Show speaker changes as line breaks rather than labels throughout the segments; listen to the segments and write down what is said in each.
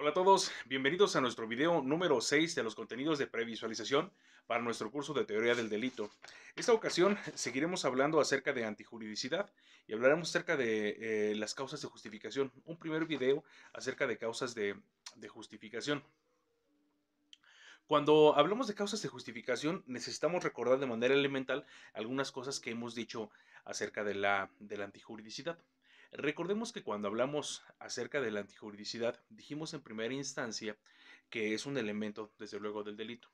Hola a todos, bienvenidos a nuestro video número 6 de los contenidos de previsualización para nuestro curso de teoría del delito. Esta ocasión seguiremos hablando acerca de antijuridicidad y hablaremos acerca de las causas de justificación. Un primer video acerca de causas de justificación. Cuando hablamos de causas de justificación, necesitamos recordar de manera elemental algunas cosas que hemos dicho acerca de la antijuridicidad. Recordemos que cuando hablamos acerca de la antijuridicidad, dijimos en primera instancia que es un elemento, desde luego, del delito.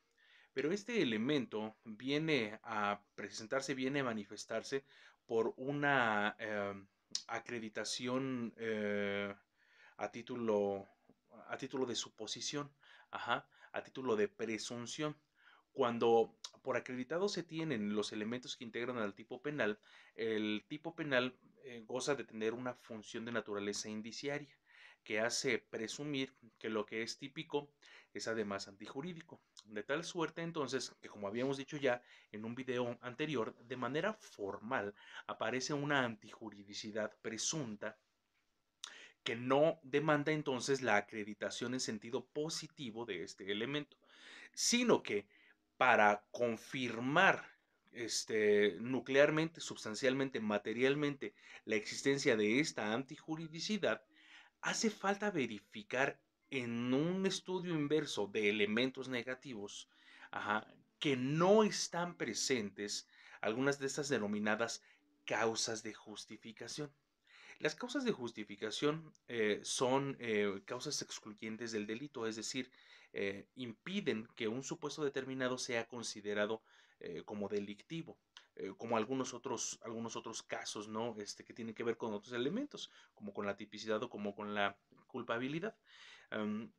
Pero este elemento viene a presentarse, viene a manifestarse por una acreditación a título, a título de suposición, ajá, a título de presunción. Cuando por acreditado se tienen los elementos que integran al tipo penal, el tipo penal goza de tener una función de naturaleza indiciaria que hace presumir que lo que es típico es además antijurídico. De tal suerte entonces que, como habíamos dicho ya en un video anterior, de manera formal aparece una antijuridicidad presunta que no demanda entonces la acreditación en sentido positivo de este elemento, sino que para confirmar nuclearmente, sustancialmente, materialmente la existencia de esta antijuridicidad, hace falta verificar en un estudio inverso de elementos negativos, ajá, que no están presentes algunas de estas denominadas causas de justificación. Las causas de justificación son causas excluyentes del delito, es decir, impiden que un supuesto determinado sea considerado como delictivo, como algunos otros casos, ¿no? Que tienen que ver con otros elementos, como con la tipicidad o como con la culpabilidad. Um,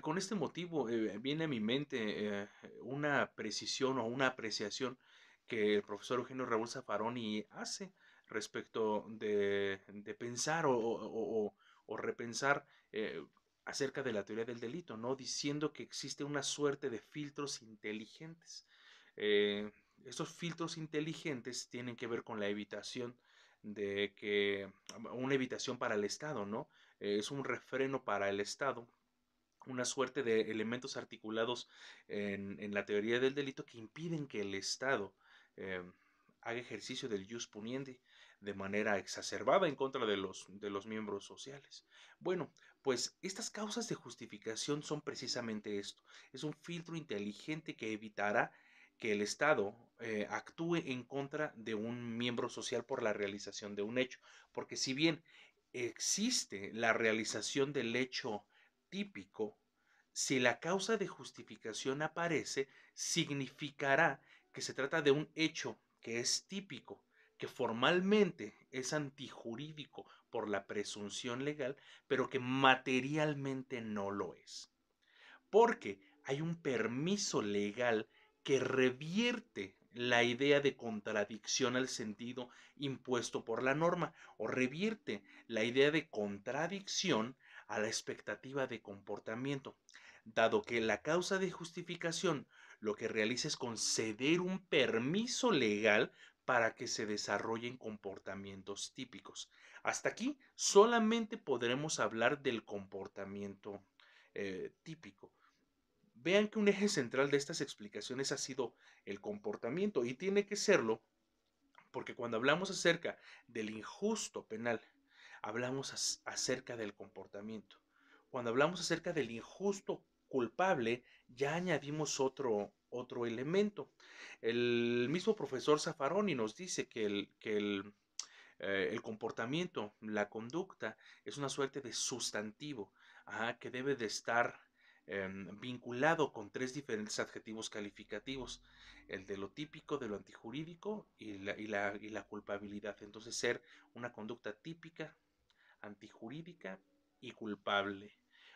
con este motivo viene a mi mente una precisión o una apreciación que el profesor Eugenio Raúl Zaffaroni hace respecto de pensar o repensar acerca de la teoría del delito, ¿no? Diciendo que existe una suerte de filtros inteligentes. Eh, Estos filtros inteligentes tienen que ver con la evitación de que, una evitación para el Estado, ¿no? Es un refreno para el Estado, una suerte de elementos articulados en la teoría del delito que impiden que el Estado eh, haga ejercicio del jus puniendi de manera exacerbada en contra de los miembros sociales. Bueno, pues estas causas de justificación son precisamente esto. Es un filtro inteligente que evitará que el Estado actúe en contra de un miembro social por la realización de un hecho. Porque si bien existe la realización del hecho típico, si la causa de justificación aparece, significará que se trata de un hecho que es típico, que formalmente es antijurídico por la presunción legal, pero que materialmente no lo es. Porque hay un permiso legal que revierte la idea de contradicción al sentido impuesto por la norma, o revierte la idea de contradicción a la expectativa de comportamiento, dado que la causa de justificación lo que realiza es conceder un permiso legal para que se desarrollen comportamientos típicos. Hasta aquí solamente podremos hablar del comportamiento típico. Vean que un eje central de estas explicaciones ha sido el comportamiento, y tiene que serlo porque cuando hablamos acerca del injusto penal, hablamos acerca del comportamiento. Cuando hablamos acerca del injusto culpable, ya añadimos otro elemento. El mismo profesor Zaffaroni nos dice que el comportamiento, la conducta, es una suerte de sustantivo, que debe de estar vinculado con tres diferentes adjetivos calificativos: el de lo típico, de lo antijurídico y la culpabilidad. Entonces, ser una conducta típica, antijurídica y culpable.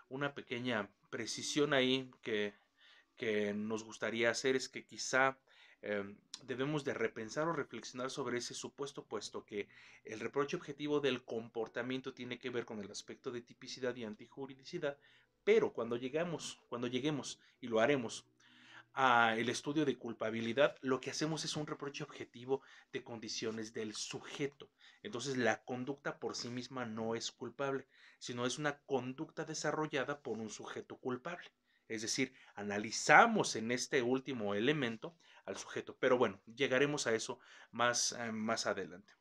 Una pequeña precisión ahí que nos gustaría hacer es que quizá debemos de repensar o reflexionar sobre ese supuesto, puesto que el reproche objetivo del comportamiento tiene que ver con el aspecto de tipicidad y antijuridicidad, pero cuando lleguemos, y lo haremos, a el estudio de culpabilidad, lo que hacemos es un reproche objetivo de condiciones del sujeto. Entonces la conducta por sí misma no es culpable, sino es una conducta desarrollada por un sujeto culpable. Es decir, analizamos en este último elemento al sujeto. Pero bueno, llegaremos a eso más adelante.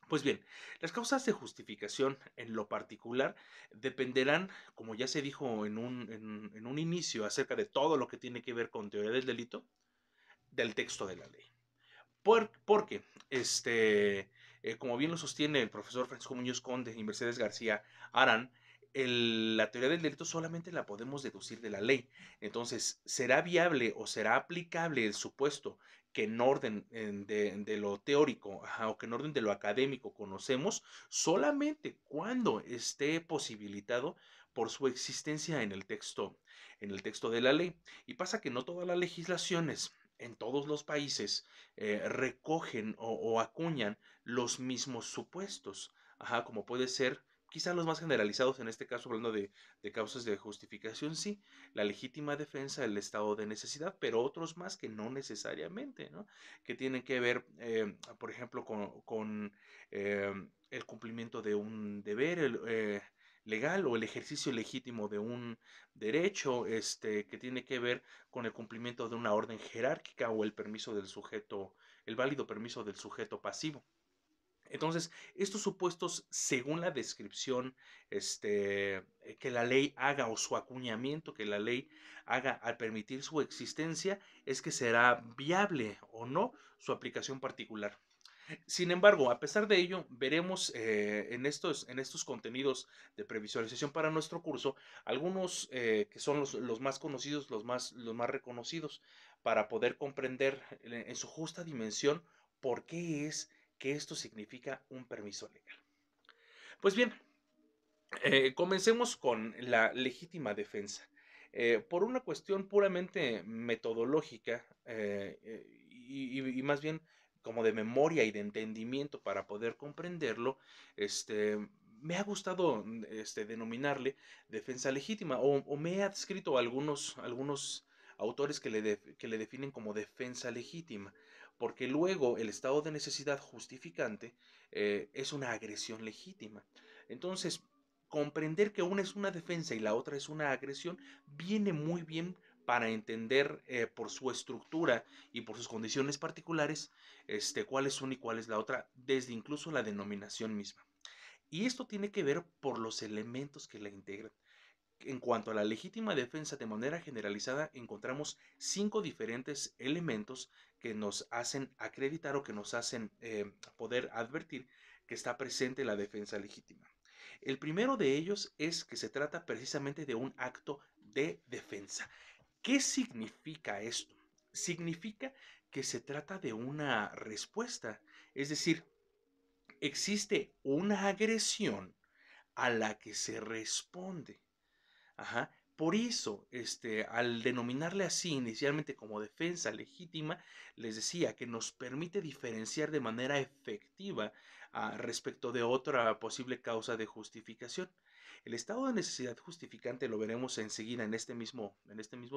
Pues bien, las causas de justificación en lo particular dependerán, como ya se dijo en un inicio acerca de todo lo que tiene que ver con teoría del delito, del texto de la ley. Porque, como bien lo sostiene el profesor Francisco Muñoz Conde y Mercedes García Arán, la teoría del delito solamente la podemos deducir de la ley. Entonces, ¿será viable o será aplicable el supuesto que en orden de lo teórico, ajá, o que en orden de lo académico conocemos solamente cuando esté posibilitado por su existencia en el texto de la ley? Y pasa que no todas las legislaciones en todos los países recogen o acuñan los mismos supuestos, ajá, como puede ser quizá los más generalizados en este caso, hablando de causas de justificación, sí, la legítima defensa, el estado de necesidad, pero otros más que no necesariamente, ¿no? Que tienen que ver, por ejemplo, el cumplimiento de un deber legal o el ejercicio legítimo de un derecho, que tiene que ver con el cumplimiento de una orden jerárquica o el permiso del sujeto, el válido permiso del sujeto pasivo. Entonces, estos supuestos, según la descripción que la ley haga o su acuñamiento que la ley haga al permitir su existencia, es que será viable o no su aplicación particular. Sin embargo, a pesar de ello, veremos en estos contenidos de previsualización para nuestro curso algunos que son los más conocidos, los más reconocidos, para poder comprender en su justa dimensión por qué es que esto significa un permiso legal. Pues bien, comencemos con la legítima defensa. Por una cuestión puramente metodológica y más bien como de memoria y de entendimiento para poder comprenderlo, me ha gustado denominarle defensa legítima o me he adscrito a algunos autores que le definen como defensa legítima, porque luego el estado de necesidad justificante es una agresión legítima. Entonces, comprender que una es una defensa y la otra es una agresión viene muy bien para entender por su estructura y por sus condiciones particulares cuál es una y cuál es la otra, desde incluso la denominación misma. Y esto tiene que ver por los elementos que la integran. En cuanto a la legítima defensa de manera generalizada, encontramos 5 diferentes elementos que nos hacen acreditar o que nos hacen poder advertir que está presente la defensa legítima. El primero de ellos es que se trata precisamente de un acto de defensa. ¿Qué significa esto? Significa que se trata de una respuesta, es decir, existe una agresión a la que se responde. Ajá. Por eso, al denominarle así inicialmente como defensa legítima, les decía que nos permite diferenciar de manera efectiva respecto de otra posible causa de justificación. El estado de necesidad justificante, lo veremos enseguida en este mismo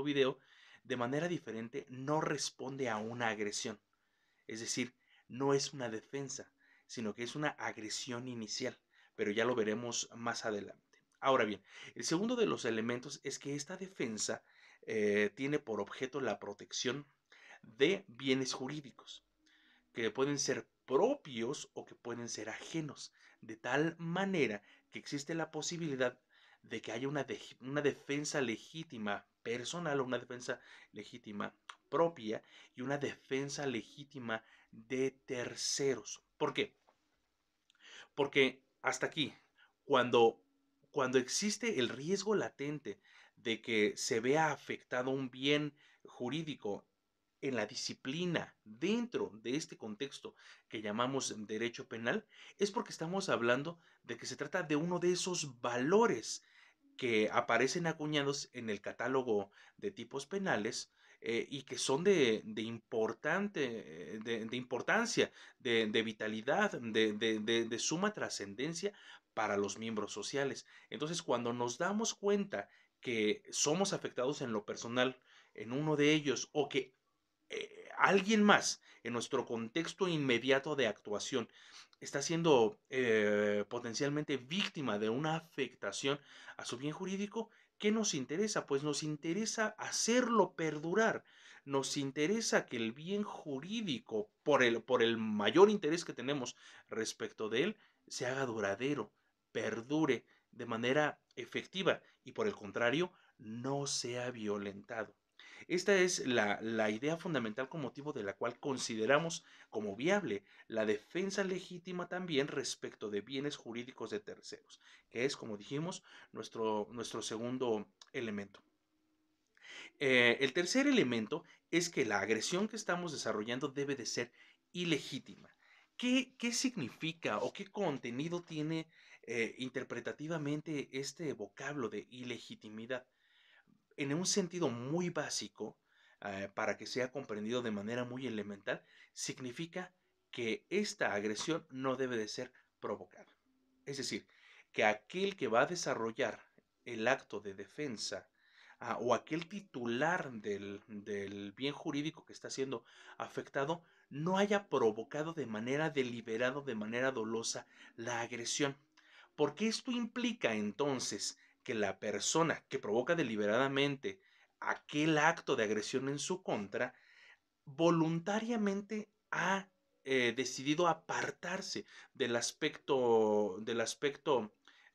video, de manera diferente no responde a una agresión. Es decir, no es una defensa, sino que es una agresión inicial, pero ya lo veremos más adelante. Ahora bien, el segundo de los elementos es que esta defensa tiene por objeto la protección de bienes jurídicos, que pueden ser propios o que pueden ser ajenos, de tal manera que existe la posibilidad de que haya una defensa legítima personal o una defensa legítima propia y una defensa legítima de terceros. ¿Por qué? Porque hasta aquí, cuando, cuando existe el riesgo latente de que se vea afectado un bien jurídico en la disciplina dentro de este contexto que llamamos derecho penal, es porque estamos hablando de que se trata de uno de esos valores que aparecen acuñados en el catálogo de tipos penales y que son de importancia, de vitalidad, de suma trascendencia para los miembros sociales. Entonces, cuando nos damos cuenta que somos afectados en lo personal en uno de ellos o que alguien más en nuestro contexto inmediato de actuación está siendo potencialmente víctima de una afectación a su bien jurídico, ¿qué nos interesa? Pues nos interesa hacerlo perdurar. Nos interesa que el bien jurídico, por el mayor interés que tenemos respecto de él, se haga duradero, perdure de manera efectiva y por el contrario, no sea violentado. Esta es la idea fundamental con motivo de la cual consideramos como viable la defensa legítima también respecto de bienes jurídicos de terceros, que es, como dijimos, nuestro segundo elemento. El tercer elemento es que la agresión que estamos desarrollando debe de ser ilegítima. ¿Qué significa o qué contenido tiene interpretativamente este vocablo de ilegitimidad? En un sentido muy básico, para que sea comprendido de manera muy elemental, significa que esta agresión no debe de ser provocada. Es decir, que aquel que va a desarrollar el acto de defensa o aquel titular del bien jurídico que está siendo afectado no haya provocado de manera deliberada, de manera dolosa, la agresión. Porque esto implica entonces que la persona que provoca deliberadamente aquel acto de agresión en su contra voluntariamente ha decidido apartarse del aspecto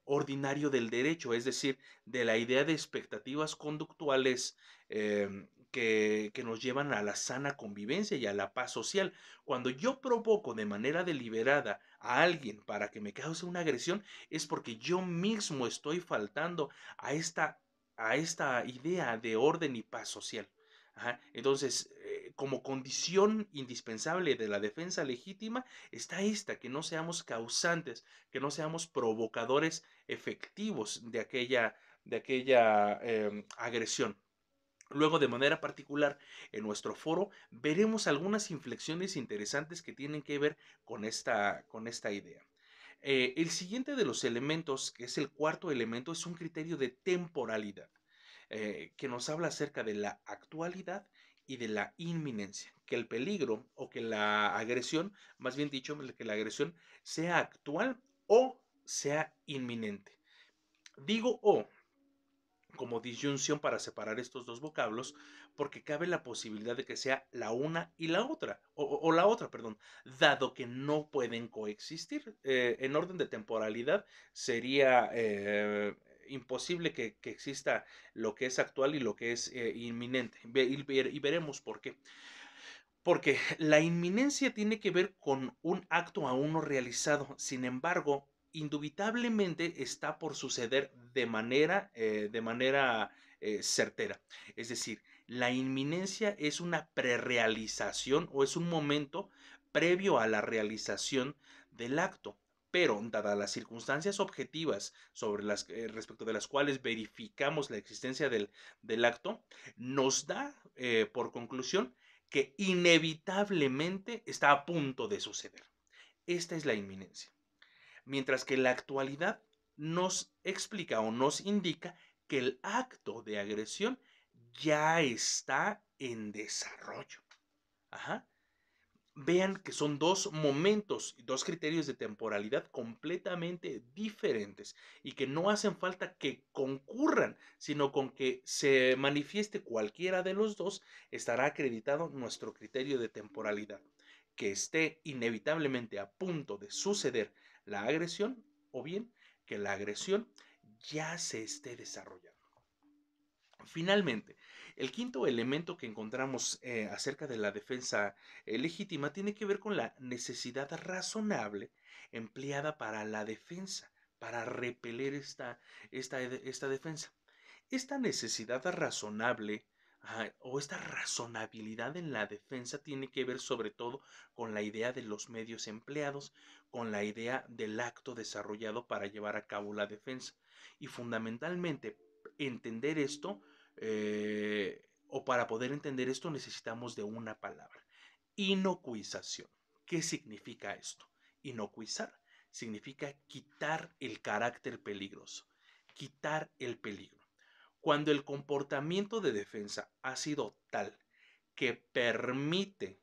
ordinario del derecho, es decir, de la idea de expectativas conductuales que nos llevan a la sana convivencia y a la paz social. Cuando yo provoco de manera deliberada a alguien para que me cause una agresión, es porque yo mismo estoy faltando a esta idea de orden y paz social. Ajá. Entonces, como condición indispensable de la defensa legítima está esta, que no seamos causantes, que no seamos provocadores efectivos de aquella agresión. Luego, de manera particular, en nuestro foro veremos algunas inflexiones interesantes que tienen que ver con esta idea. El siguiente de los elementos, que es el cuarto elemento, es un criterio de temporalidad, que nos habla acerca de la actualidad y de la inminencia, que el peligro o que la agresión, más bien dicho, que la agresión sea actual o sea inminente. Digo o como disyunción para separar estos dos vocablos, porque cabe la posibilidad de que sea la una y la otra, o la otra, perdón, dado que no pueden coexistir. En orden de temporalidad sería imposible que exista lo que es actual y lo que es inminente, y veremos por qué. Porque la inminencia tiene que ver con un acto aún no realizado, sin embargo, indubitablemente está por suceder de manera certera. Es decir, la inminencia es una prerealización o es un momento previo a la realización del acto. Pero, dadas las circunstancias objetivas respecto de las cuales verificamos la existencia del acto, nos da por conclusión que inevitablemente está a punto de suceder. Esta es la inminencia. Mientras que la actualidad nos explica o nos indica que el acto de agresión ya está en desarrollo. Ajá. Vean que son dos momentos, dos criterios de temporalidad completamente diferentes y que no hacen falta que concurran, sino con que se manifieste cualquiera de los dos, estará acreditado nuestro criterio de temporalidad, que esté inevitablemente a punto de suceder la agresión o bien que la agresión ya se esté desarrollando. Finalmente, el quinto elemento que encontramos acerca de la defensa legítima tiene que ver con la necesidad razonable empleada para la defensa, para repeler esta defensa. Esta necesidad razonable o esta razonabilidad en la defensa tiene que ver sobre todo con la idea de los medios empleados, con la idea del acto desarrollado para llevar a cabo la defensa. Y fundamentalmente, entender esto, o para poder entender esto necesitamos de una palabra: inocuización. ¿Qué significa esto? Inocuizar significa quitar el carácter peligroso, quitar el peligro. Cuando el comportamiento de defensa ha sido tal que permite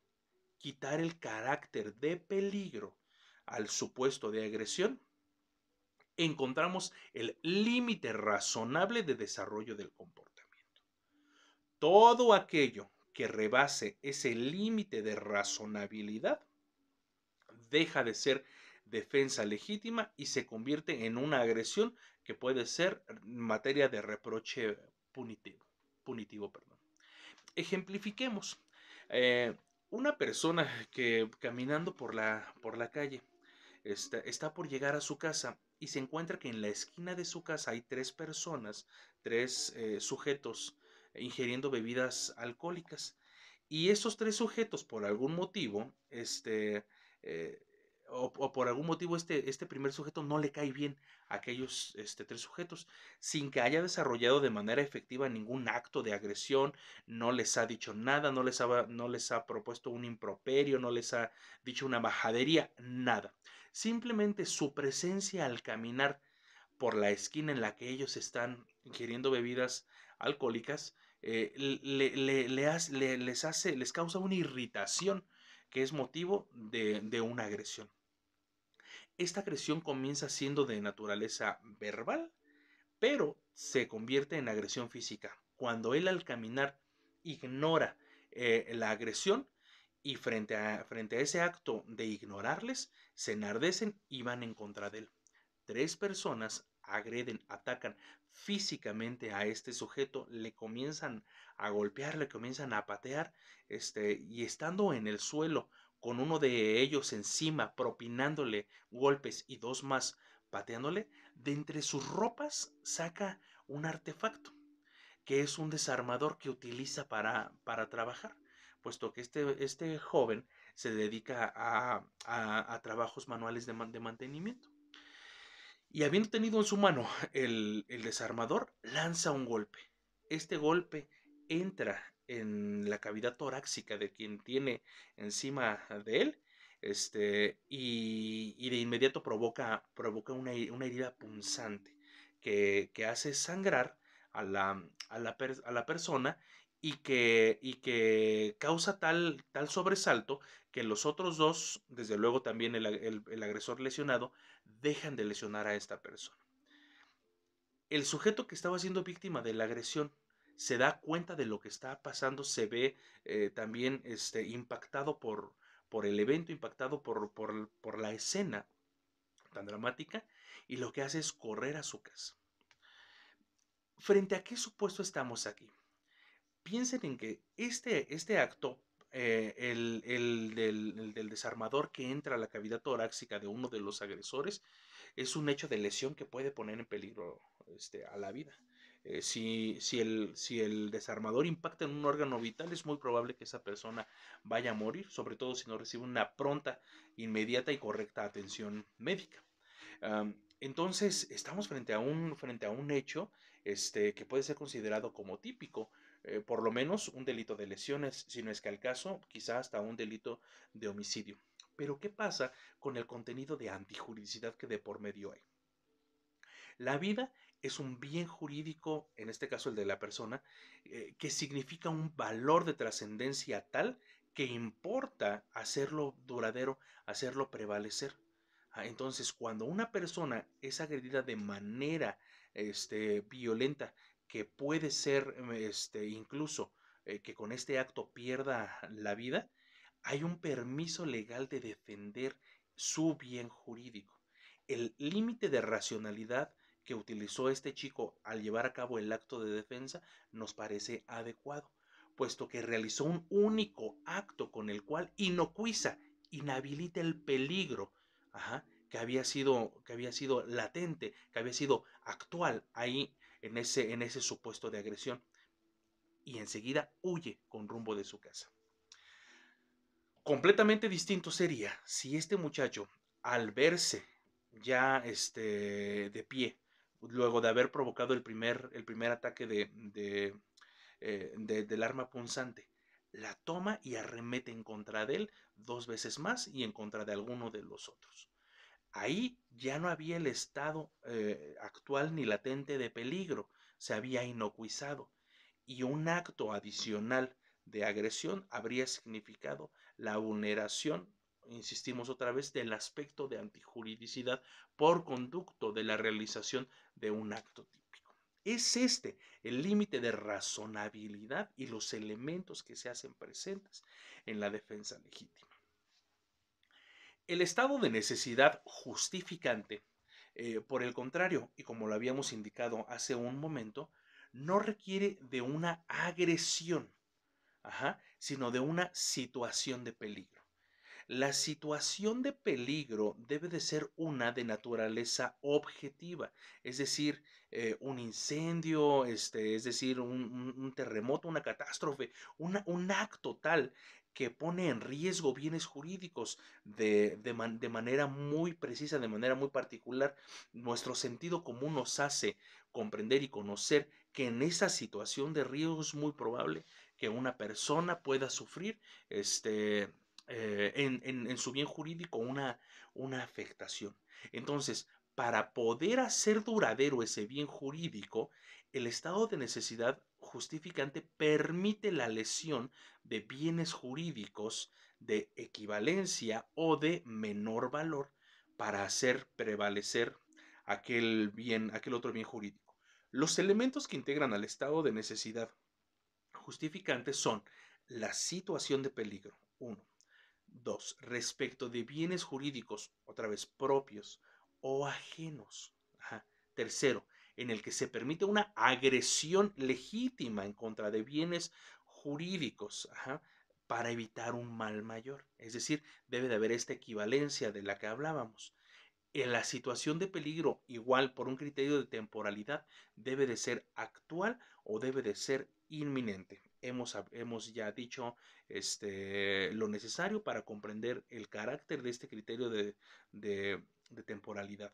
quitar el carácter de peligro al supuesto de agresión, encontramos el límite razonable de desarrollo del comportamiento. Todo aquello que rebase ese límite de razonabilidad deja de ser defensa legítima y se convierte en una agresión que puede ser materia de reproche punitivo, perdón. Ejemplifiquemos. Eh, una persona que caminando por la calle está por llegar a su casa y se encuentra que en la esquina de su casa hay tres personas, tres sujetos ingiriendo bebidas alcohólicas. Y esos tres sujetos, por algún motivo, eh, o por algún motivo, este primer sujeto no le cae bien a aquellos tres sujetos, sin que haya desarrollado de manera efectiva ningún acto de agresión, no les ha dicho nada, no les ha propuesto un improperio, no les ha dicho una majadería, nada. Simplemente su presencia al caminar por la esquina en la que ellos están ingiriendo bebidas alcohólicas, les causa una irritación que es motivo de una agresión. Esta agresión comienza siendo de naturaleza verbal, pero se convierte en agresión física. Cuando él al caminar ignora la agresión y frente a ese acto de ignorarles, se enardecen y van en contra de él. Tres personas agreden, atacan físicamente a este sujeto, le comienzan a golpear, le comienzan a patear, y estando en el suelo con uno de ellos encima, propinándole golpes y dos más pateándole, de entre sus ropas saca un artefacto, que es un desarmador que utiliza para trabajar, puesto que este joven se dedica a trabajos manuales de mantenimiento. Y habiendo tenido en su mano el desarmador, lanza un golpe. Este golpe entra en la cavidad torácica de quien tiene encima de él, y de inmediato provoca una herida punzante que hace sangrar a la persona y que causa tal sobresalto que los otros dos, desde luego también el agresor lesionado, dejan de lesionar a esta persona. El sujeto que estaba siendo víctima de la agresión se da cuenta de lo que está pasando, se ve también impactado por el evento, impactado por la escena tan dramática, y lo que hace es correr a su casa. ¿Frente a qué supuesto estamos aquí? Piensen en que este acto, el del desarmador que entra a la cavidad torácica de uno de los agresores, es un hecho de lesión que puede poner en peligro a la vida. Si el desarmador impacta en un órgano vital, es muy probable que esa persona vaya a morir, sobre todo si no recibe una pronta, inmediata y correcta atención médica. Entonces, estamos frente a un hecho que puede ser considerado como típico, por lo menos un delito de lesiones, si no es que al caso, quizá hasta un delito de homicidio. Pero, ¿qué pasa con el contenido de antijuridicidad que de por medio hay? La vida es un bien jurídico, en este caso el de la persona, que significa un valor de trascendencia tal que importa hacerlo duradero, hacerlo prevalecer. Entonces, cuando una persona es agredida de manera violenta, que puede ser incluso que con este acto pierda la vida, hay un permiso legal de defender su bien jurídico. El límite de racionalidad que utilizó este chico al llevar a cabo el acto de defensa nos parece adecuado, puesto que realizó un único acto con el cual inocuiza, inhabilita el peligro, que había sido latente, que había sido actual ahí en ese supuesto de agresión, y enseguida huye con rumbo de su casa. Completamente distinto sería si este muchacho, al verse ya de pie, luego de haber provocado el primer ataque del arma punzante, la toma y arremete en contra de él dos veces más y en contra de alguno de los otros. Ahí ya no había el estado actual ni latente de peligro, se había inocuizado, y un acto adicional de agresión habría significado la vulneración, insistimos otra vez, del aspecto de antijuridicidad por conducto de la realización de un acto típico. Es este el límite de razonabilidad y los elementos que se hacen presentes en la defensa legítima. El estado de necesidad justificante, por el contrario, y como lo habíamos indicado hace un momento, no requiere de una agresión, sino de una situación de peligro. La situación de peligro debe de ser una de naturaleza objetiva, es decir, un incendio, es decir, un terremoto, una catástrofe, un acto tal que pone en riesgo bienes jurídicos de manera muy precisa, de manera muy particular. Nuestro sentido común nos hace comprender y conocer que en esa situación de riesgo es muy probable que una persona pueda sufrir en su bien jurídico una afectación. Entonces, para poder hacer duradero ese bien jurídico, el estado de necesidad justificante permite la lesión de bienes jurídicos de equivalencia o de menor valor para hacer prevalecer aquel otro bien jurídico. Los elementos que integran al estado de necesidad justificante son la situación de peligro, 1. 2. Respecto de bienes jurídicos, otra vez propios o ajenos. Tercero, en el que se permite una agresión legítima en contra de bienes jurídicos para evitar un mal mayor. Es decir, debe de haber esta equivalencia de la que hablábamos. En la situación de peligro, igual por un criterio de temporalidad, debe de ser actual o debe de ser inminente. Hemos ya dicho lo necesario para comprender el carácter de este criterio de temporalidad.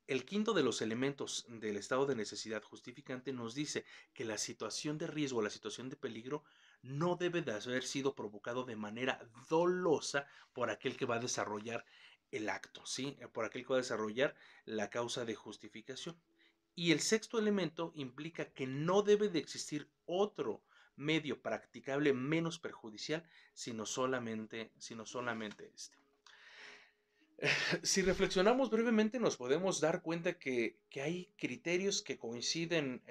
El quinto de los elementos del estado de necesidad justificante nos dice que la situación de riesgo, la situación de peligro, no debe de haber sido provocado de manera dolosa por aquel que va a desarrollar el acto, ¿sí? Por aquel que va a desarrollar la causa de justificación. Y el sexto elemento implica que no debe de existir otro medio practicable menos perjudicial, sino solamente este. Si reflexionamos brevemente, nos podemos dar cuenta que hay criterios que coinciden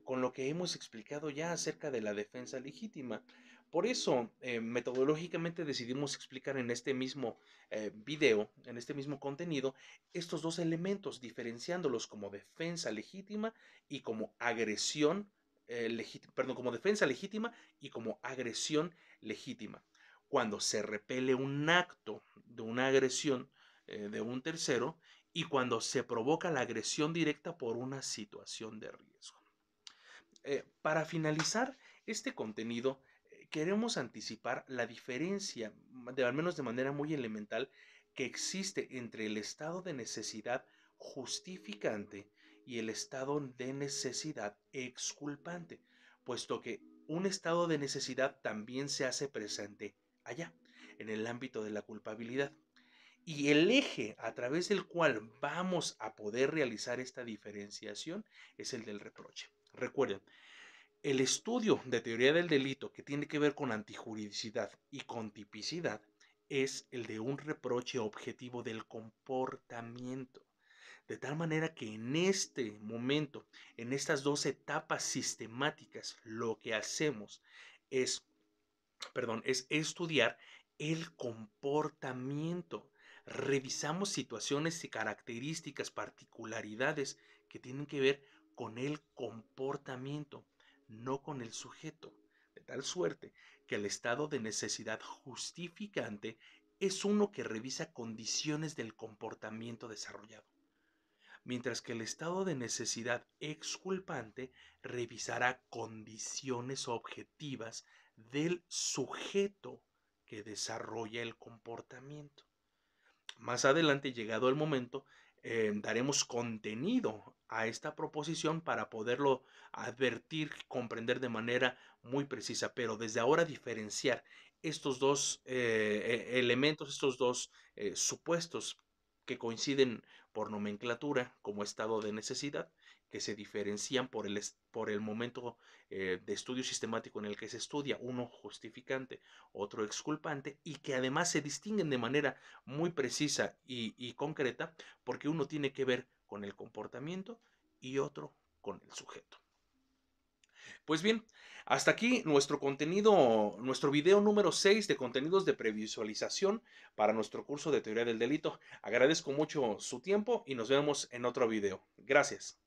con lo que hemos explicado ya acerca de la defensa legítima. Por eso, metodológicamente decidimos explicar en este mismo video, en este mismo contenido, estos dos elementos, diferenciándolos como defensa legítima y como agresión perdón, como defensa legítima y como agresión legítima. Cuando se repele un acto de una agresión de un tercero y cuando se provoca la agresión directa por una situación de riesgo. Para finalizar este contenido, queremos anticipar la diferencia, al menos de manera muy elemental, que existe entre el estado de necesidad justificante y el estado de necesidad exculpante, puesto que un estado de necesidad también se hace presente allá, en el ámbito de la culpabilidad. Y el eje a través del cual vamos a poder realizar esta diferenciación es el del reproche. Recuerden, el estudio de teoría del delito que tiene que ver con antijuridicidad y con tipicidad es el de un reproche objetivo del comportamiento. De tal manera que en este momento, en estas dos etapas sistemáticas, lo que hacemos es es estudiar el comportamiento. Revisamos situaciones y características, particularidades que tienen que ver con el comportamiento, no con el sujeto. De tal suerte que el estado de necesidad justificante es uno que revisa condiciones del comportamiento desarrollado, mientras que el estado de necesidad exculpante revisará condiciones objetivas del sujeto que desarrolla el comportamiento. Más adelante, llegado el momento, daremos contenido a esta proposición para poderlo advertir, comprender de manera muy precisa, pero desde ahora diferenciar estos dos elementos, estos dos supuestos que coinciden por nomenclatura como estado de necesidad, que se diferencian por el momento de estudio sistemático en el que se estudia, uno justificante, otro exculpante, y que además se distinguen de manera muy precisa y concreta, porque uno tiene que ver con el comportamiento y otro con el sujeto. Pues bien, hasta aquí nuestro contenido, nuestro video número 6 de contenidos de previsualización para nuestro curso de teoría del delito. Agradezco mucho su tiempo y nos vemos en otro video. Gracias.